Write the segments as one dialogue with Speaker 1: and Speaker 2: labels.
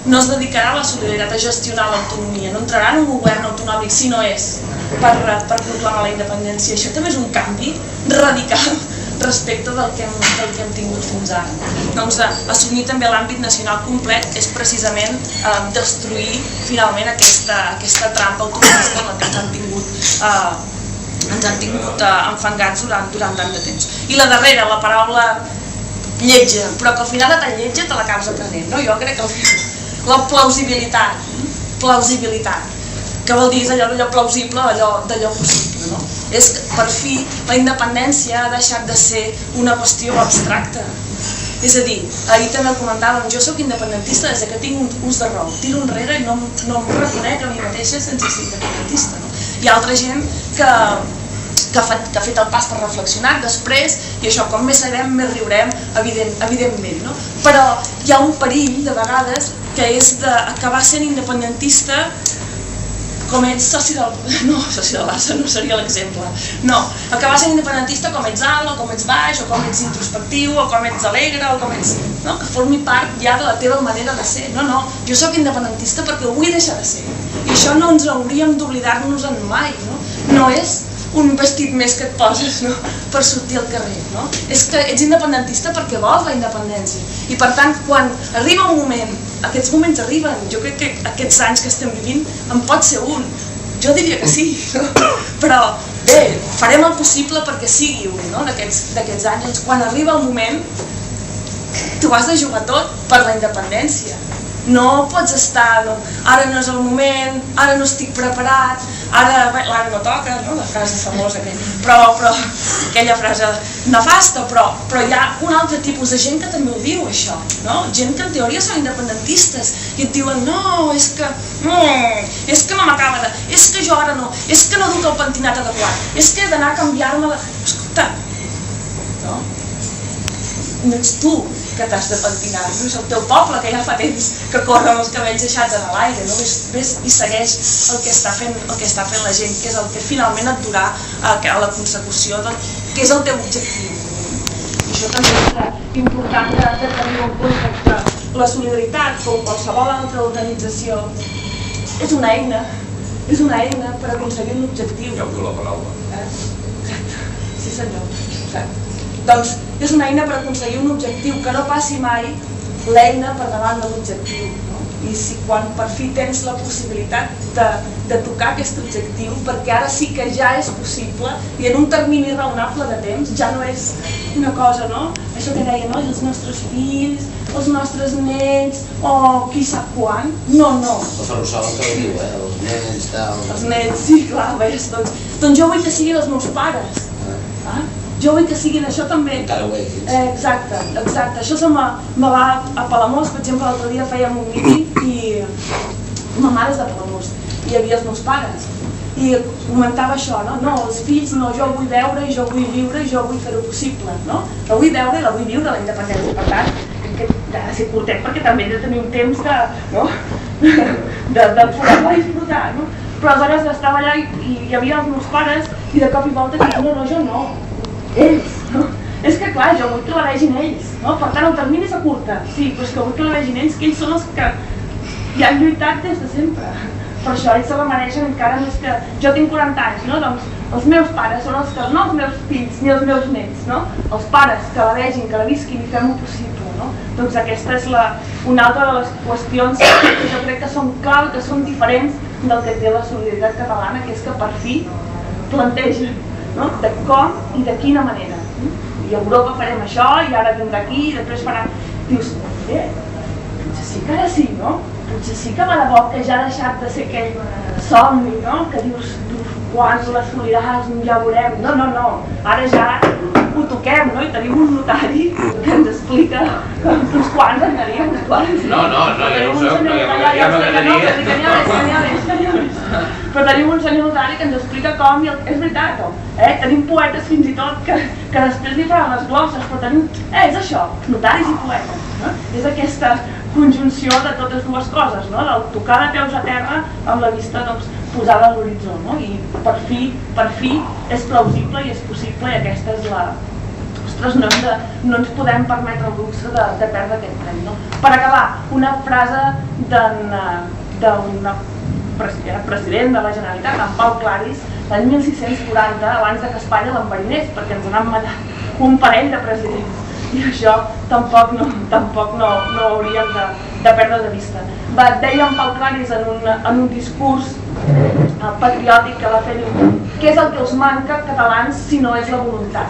Speaker 1: no es dedicarà a la solidaritat a gestionar l'autonomia, no entrarà en un govern autonòmic si no és per proclamar la independència. Això també és un canvi radical respecte del que hem tingut fins ara. Doncs assumir també l'àmbit nacional complet és precisament destruir finalment aquesta trampa autonomista en la que ens han tingut enfangats durant tant de temps. I la darrera, la paraula lletja, però que al final de tan lletja te l'acabes aprenent, no? Jo crec que la plausibilitat, que vol dir és allò plausible, d'allò possible, no? És que per fi la independència ha deixat de ser una qüestió abstracta. És a dir, ahir també ho comentàvem, jo soc independentista des que tinc un ús de raó, tiro enrere i no em reconec a mi mateixa sense ser independentista. Hi ha altra gent que ha fet el pas per reflexionar després, i això, com més sabem, més riurem, evidentment, no? Però hi ha un perill, de vegades, que és d'acabar sent independentista com ets soci del... No, soci del Barça no seria l'exemple. No, acabar sent independentista com ets alt, o com ets baix, o com ets introspectiu, o com ets alegre, o com ets... No, que formi part ja de la teva manera de ser. No, jo sóc independentista perquè ho vull deixar de ser. I això no ens hauríem d'oblidar-nos-en mai, no? No és un vestit més que et poses, no?, per sortir al carrer, no? És que ets independentista perquè vols la independència. I per tant, quan arriba un moment, aquests moments arriben, jo crec que aquests anys que estem vivint en pot ser un. Jo diria que sí, no? Però bé, farem el possible perquè sigui un, no?, d'aquests anys. Quan arriba el moment, tu has de jugar tot per la independència. No pots estar, no, ara no és el moment, ara no estic preparat, ara no toca, no? La frase famosa, però aquella frase nefasta, però hi ha un altre tipus de gent que també ho diu, això, no? Gent que en teoria són independentistes i et diuen, no, és que no m'acaba de... És que jo ara no, és que no duc el pentinat adequat, és que he d'anar a canviar-me la... Escolta, no? No ets tu que t'has de pentinar, no és el teu poble que ja fa temps que corre amb els cabells deixats en l'aire, no? Ves i segueix el que està fent la gent, que és el que finalment et durà a la consecució del que és el teu objectiu. I això també és important de tenir en compte que la solidaritat, com qualsevol altra organització, és una eina per aconseguir un objectiu.
Speaker 2: Ja ho diu la paraula.
Speaker 1: Exacte, sí senyor, exacte. Doncs és una eina per aconseguir un objectiu, que no passi mai l'eina per davant de l'objectiu, no? I si quan per fi tens la possibilitat de tocar aquest objectiu, perquè ara sí que ja és possible i en un termini raonable de temps, ja no és una cosa, no? Això que deia, no? Els nostres fills, els nostres nets, o qui sap quan. No.
Speaker 3: El Ferrusola que ho diu, els nets, tal...
Speaker 1: Els nets, sí, clar, ves, doncs jo vull que siguin els meus pares. Jo vull que siguin això també.
Speaker 3: Encara ho és.
Speaker 1: Exacte. Això se me va a Palamós, per exemple, l'altre dia fèiem un míting i ma mare és de Palamós i hi havia els meus pares i comentava això, no? No, els fills, no, jo vull veure, jo vull viure, jo vull fer-ho possible, no? La vull veure i la vull viure, la independència. Per tant, crec que ha de ser curtet perquè també hem de tenir un temps de poder-la disfrutar, no? Però aleshores estava allà i hi havia els meus pares i de cop i volta dic, no, jo no. Ells, no? És que clar, jo vull que la vegin ells, no? Per tant el termini s'acurta, sí, però és que vull que la vegin ells, que ells són els que hi han lluitat des de sempre. Per això ells se la mereixen encara més que... Jo tinc 40 anys, no? Doncs els meus pares són els que, no els meus fills ni els meus nets, no? Els pares que la vegin, que la visquin i fem-ho possible, no? Doncs aquesta és una altra de les qüestions que jo crec que són clau, que són diferents del que té la solidaritat catalana, que és que per fi plantegen, no? De com i de quina manera. I a Europa farem això, i ara vindrà aquí, i després farà... Dius, potser sí que ara sí, no? Potser sí que va de bo que ja ha deixat de ser aquell somni, no? Que dius, quan les solidars ja veurem. No, ara ja ho toquem, no? I tenim un notari que ens explica uns quants en tenim, uns quants.
Speaker 2: No, ja ho sé, ja m'agradaria.
Speaker 1: Però tenim un senyor notari que ens explica com, i és veritat, tenim poetes fins i tot que després li faran les glosses, però tenim, és això, notaris i poetes, no? És aquesta conjunció de totes dues coses, no? Del tocar de peus a terra amb la vista posada a l'horitzó, no? I per fi és plausible i és possible, i aquesta és ostres, no ens podem permetre el luxe de perdre aquest tren, no? Per acabar, una frase d'un president de la Generalitat, en Pau Claris, l'any 1640, abans que Espanya l'enverinés, perquè ens n'han matat un parell de presidents. I això tampoc no ho hauríem de perdre de vista. Deia en Pau Claris en un discurs patriòtic que va fer, què és el que us manca, catalans, si no és la voluntat?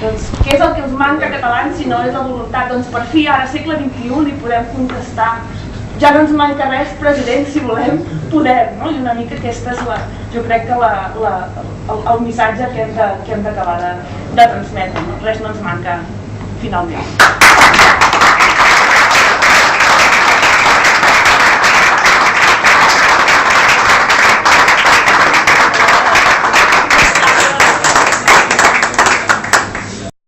Speaker 1: Doncs, què és el que us manca, catalans, si no és la voluntat? Doncs per fi, ara segle XXI, li podem contestar. Ja no ens manca res, president, si volem, podem, no? I una mica aquesta és jo crec que el missatge que hem d'acabar de transmetre, no? Res no ens manca, finalment.